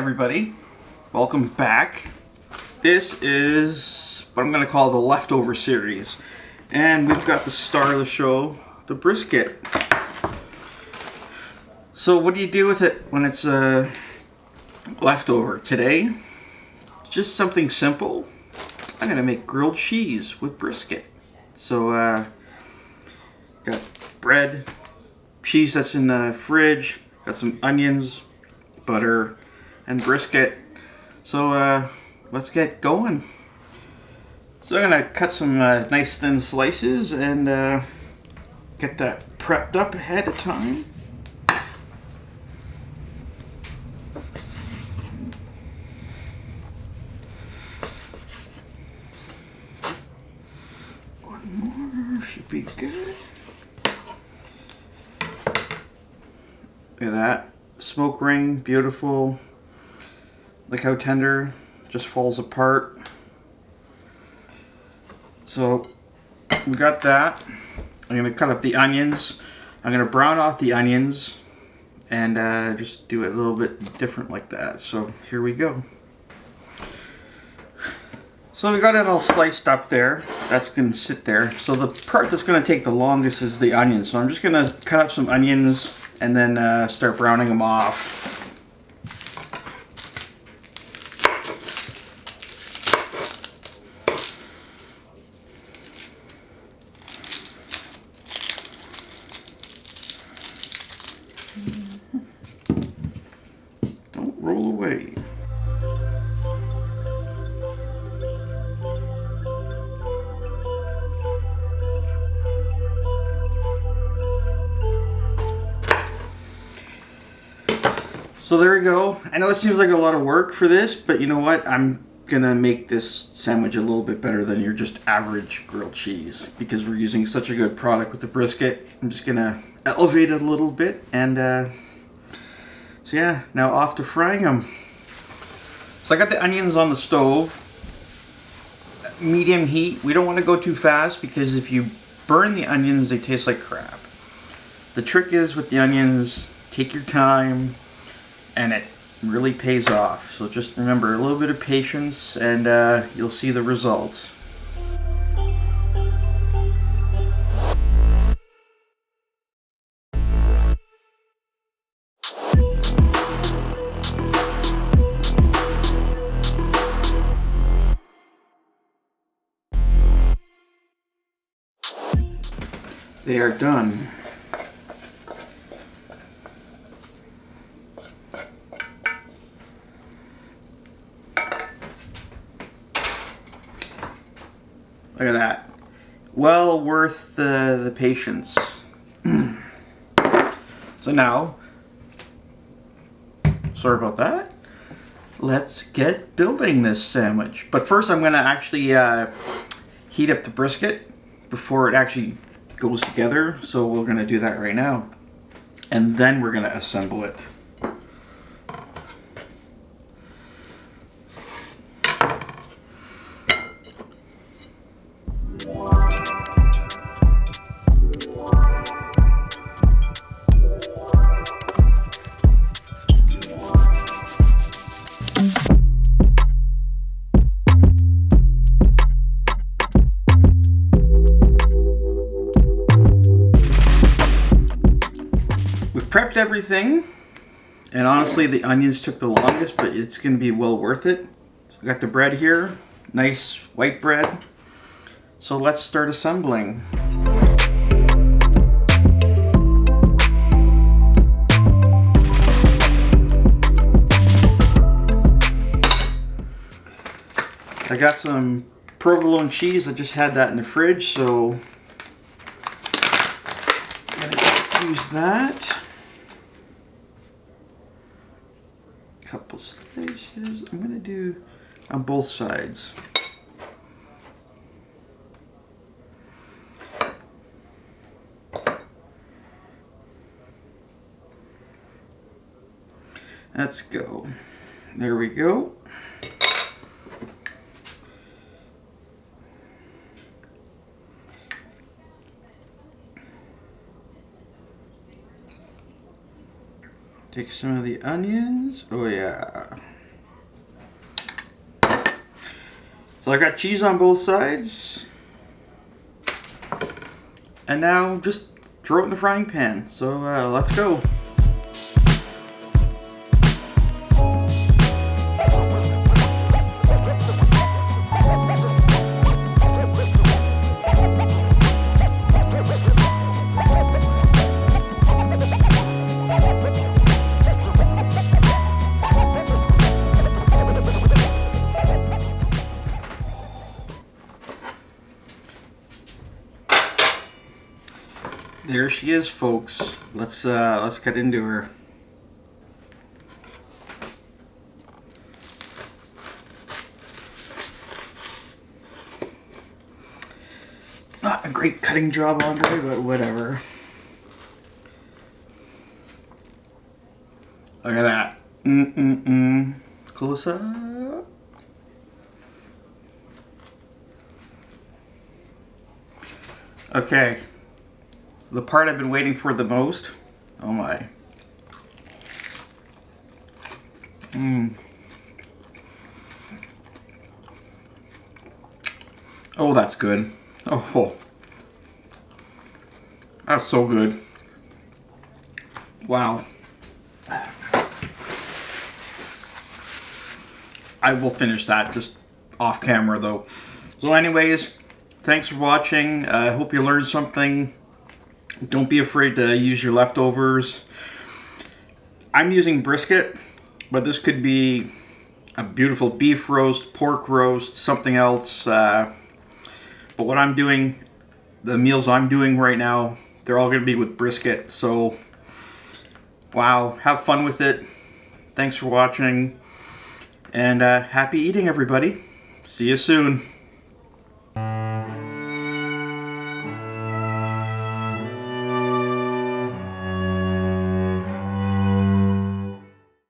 everybody, welcome back. This is what I'm going to call the leftover series, and we've got the star of the show, the brisket. So what do you do with it when it's leftover? Today, just something simple. I'm going to make grilled cheese with brisket. So got bread, cheese that's in the fridge, got some onions, butter, and brisket. So let's get going. So I'm gonna cut some nice thin slices and get that prepped up ahead of time. One more should be good. Look at that smoke ring, beautiful. Look how tender, just falls apart. So we got that. I'm gonna cut up the onions. I'm gonna brown off the onions and just do it a little bit different like that. So here we go. So we got it all sliced up there. That's gonna sit there. So the part that's gonna take the longest is the onions. So I'm just gonna cut up some onions and then start browning them off. Don't roll away. So there we go. I know it seems like a lot of work for this, but you know what? I'm gonna make this sandwich a little bit better than your just average grilled cheese because we're using such a good product with the brisket. I'm just gonna elevate it a little bit and so yeah, now off to frying them. So I got the onions on the stove, medium heat. We don't want to go too fast because if you burn the onions, they taste like crap. The trick is with the onions, take your time, and it really pays off. So just remember a little bit of patience and you'll see the results. They are done. Look at that. Well worth the patience. So now, sorry about that. Let's get building this sandwich. But first I'm gonna actually heat up the brisket before it actually goes together. So we're gonna do that right now. And then we're gonna assemble it. Prepped everything, and honestly the onions took the longest, but it's going to be well worth it. So I got the bread here, nice white bread. So let's start assembling. I got some provolone cheese. I just had that in the fridge, so I'm gonna use that. Couple slices. I'm gonna do on both sides. Let's go. There we go. Take some of the onions. Oh yeah. So I got cheese on both sides. And now just throw it in the frying pan. So let's go. There she is, folks. Let's get into her. Not a great cutting job, Andre, but whatever. Look at that. Close up. Okay. The part I've been waiting for the most. Oh my. Oh, that's good. Oh, that's so good. Wow. I will finish that just off camera though. So anyways, thanks for watching. I hope you learned something. Don't be afraid to use your leftovers. I'm using brisket, but this could be a beautiful beef roast, pork roast, something else. But what I'm doing, the meals I'm doing right now, they're all going to be with brisket. So, wow, have fun with it. Thanks for watching. And happy eating, everybody. See you soon.